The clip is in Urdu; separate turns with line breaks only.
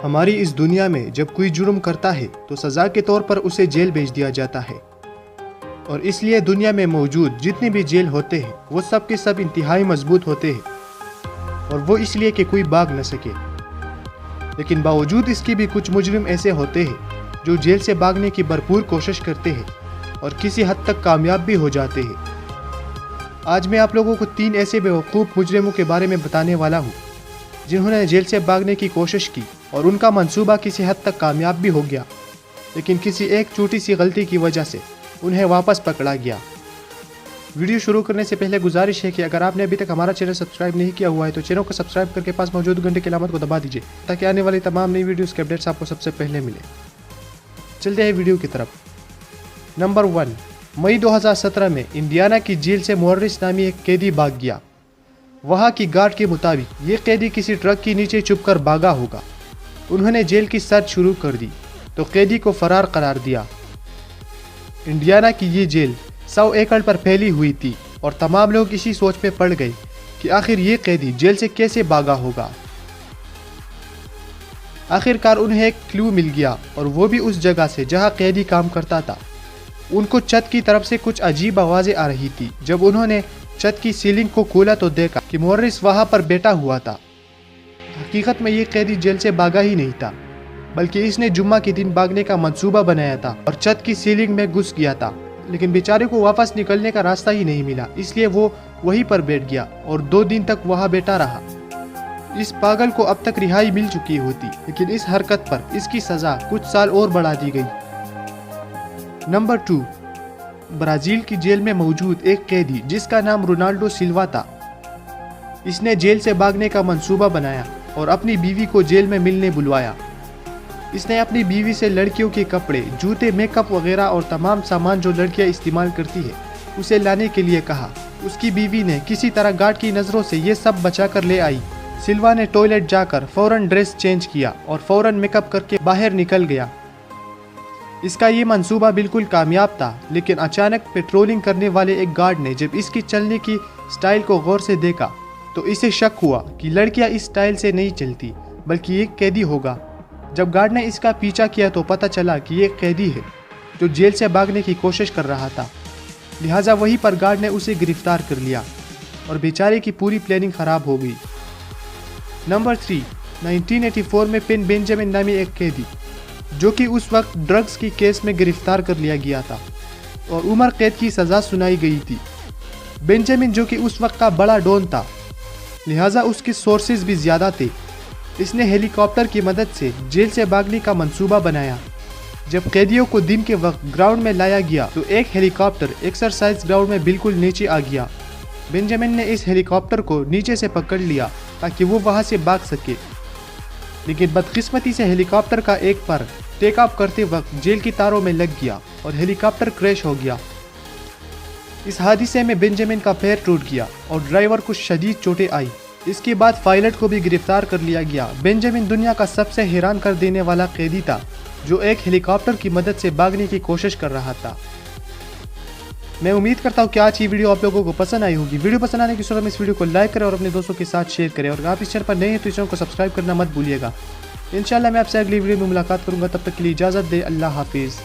ہماری اس دنیا میں جب کوئی جرم کرتا ہے تو سزا کے طور پر اسے جیل بھیج دیا جاتا ہے، اور اس لیے دنیا میں موجود جتنے بھی جیل ہوتے ہیں وہ سب کے سب انتہائی مضبوط ہوتے ہیں، اور وہ اس لیے کہ کوئی بھاگ نہ سکے۔ لیکن باوجود اس کے بھی کچھ مجرم ایسے ہوتے ہیں جو جیل سے بھاگنے کی بھرپور کوشش کرتے ہیں اور کسی حد تک کامیاب بھی ہو جاتے ہیں۔ آج میں آپ لوگوں کو 3 ایسے بیوقوف مجرموں کے بارے میں بتانے والا ہوں جنہوں نے جیل سے بھاگنے کی کوشش کی اور ان کا منصوبہ کسی حد تک کامیاب بھی ہو گیا، لیکن کسی ایک چھوٹی سی غلطی کی وجہ سے انہیں واپس پکڑا گیا۔ ویڈیو شروع کرنے سے پہلے گزارش ہے کہ اگر آپ نے ابھی تک ہمارا چینل سبسکرائب نہیں کیا ہوا ہے تو چینل کو سبسکرائب کر کے پاس موجود گھنٹے کی علامت کو دبا دیجیے تاکہ آنے والی تمام نئی ویڈیوز کے اپڈیٹس آپ کو سب سے پہلے ملے۔ چلتے ہیں ویڈیو کی طرف۔ نمبر 1، مئی 2017 میں انڈیانا کی جیل سے مورس نامی ایک قیدی بھاگ گیا۔ وہاں کی گارڈ کے مطابق یہ قیدی کسی ٹرک کے نیچے چھپ کر بھاگا ہوگا۔ انہوں نے جیل کی سرچ شروع کر دی تو قیدی کو فرار قرار دیا۔ انڈیانا کی یہ جیل 100 ایکڑ پر پھیلی ہوئی تھی اور تمام لوگ اسی سوچ میں پڑ گئے کہ آخر یہ قیدی جیل سے کیسے بھاگا ہوگا۔ آخر کار انہیں ایک کلو مل گیا اور وہ بھی اس جگہ سے جہاں قیدی کام کرتا تھا۔ ان کو چھت کی طرف سے کچھ عجیب آوازیں آ رہی تھی۔ جب انہوں نے چھت کی سیلنگ کو کھولا تو دیکھا کہ مورس وہاں پر بیٹھا ہوا تھا۔ حقیقت میں یہ قیدی جیل سے بھاگا ہی نہیں تھا، بلکہ اس نے جمعہ کے دن بھاگنے کا منصوبہ بنایا تھا اور چھت کی سیلنگ میں گھس گیا تھا، لیکن بیچارے کو واپس نکلنے کا راستہ ہی نہیں ملا، اس لیے وہ وہیں پر بیٹھ گیا اور 2 دن تک وہاں بیٹھا رہا۔ اس پاگل کو اب تک رہائی مل چکی ہوتی، لیکن اس حرکت پر اس کی سزا کچھ سال اور بڑھا دی گئی۔ نمبر 2، برازیل کی جیل میں موجود ایک قیدی جس کا نام رونالڈو سلوا تھا۔ اس نے جیل سے بھاگنے کا منصوبہ بنایا اور اپنی بیوی کو جیل میں ملنے بلوایا۔ اس نے اپنی بیوی سے لڑکیوں کے کپڑے، جوتے، میک اپ وغیرہ اور تمام سامان جو لڑکیاں استعمال کرتی ہے اسے لانے کے لیے کہا۔ اس کی بیوی نے کسی طرح گارڈ کی نظروں سے یہ سب بچا کر لے آئی۔ سلوا نے ٹوائلٹ جا کر فوراً ڈریس چینج کیا اور فوراً میک اپ کر کے باہر نکل گیا۔ اس کا یہ منصوبہ بالکل کامیاب تھا، لیکن اچانک پیٹرولنگ کرنے والے ایک گارڈ نے جب اس کی چلنے کی سٹائل کو غور سے دیکھا تو اسے شک ہوا کہ لڑکیاں اس سٹائل سے نہیں چلتی بلکہ یہ قیدی ہوگا۔ جب گارڈ نے اس کا پیچھا کیا تو پتہ چلا کہ یہ قیدی ہے جو جیل سے بھاگنے کی کوشش کر رہا تھا، لہٰذا وہیں پر گارڈ نے اسے گرفتار کر لیا اور بیچارے کی پوری پلاننگ خراب ہو گئی۔ نمبر 3، 1984 میں پن بینجامن نامی ایک قیدی جو کہ اس وقت ڈرگز کی کیس میں گرفتار کر لیا گیا تھا اور عمر قید کی سزا سنائی گئی تھی۔ بینجامن جو کہ اس وقت کا بڑا ڈون تھا، لہٰذا اس کے سورسز بھی زیادہ تھے۔ اس نے ہیلی کاپٹر کی مدد سے جیل سے بھاگنے کا منصوبہ بنایا۔ جب قیدیوں کو دن کے وقت گراؤنڈ میں لایا گیا تو ایک ہیلی کاپٹر ایکسرسائز گراؤنڈ میں بالکل نیچے آ گیا۔ بینجامن نے اس ہیلی کاپٹر کو نیچے سے پکڑ لیا تاکہ وہ وہاں سے بھاگ سکے، لیکن بدقسمتی سے ہیلی کاپٹر کا ایک پر ٹیک آف کرتے وقت جیل کی تاروں میں لگ گیا اور ہیلی کاپٹر کریش ہو گیا۔ اس حادثے میں بینجامن کا پیر ٹوٹ گیا اور ڈرائیور کو شدید چوٹیں آئی۔ اس کے بعد پائلٹ کو بھی گرفتار کر لیا گیا۔ بینجامن دنیا کا سب سے حیران کر دینے والا قیدی تھا جو ایک ہیلی کاپٹر کی مدد سے بھاگنے کی کوشش کر رہا تھا۔ میں امید کرتا ہوں کہ آج کی ویڈیو آپ لوگوں کو پسند آئی ہوگی۔ ویڈیو پسند آنے کی صورت میں اس ویڈیو کو لائک کریں اور اپنے دوستوں کے ساتھ شیئر کریں، اور اگر آپ اس چینل پر نئے ہیں تو اس چینل کو سبسکرائب کرنا مت بھولیے گا۔ انشاءاللہ میں آپ سے اگلی ویڈیو میں ملاقات کروں گا، تب تک کے لیے اجازت دے۔ اللہ حافظ۔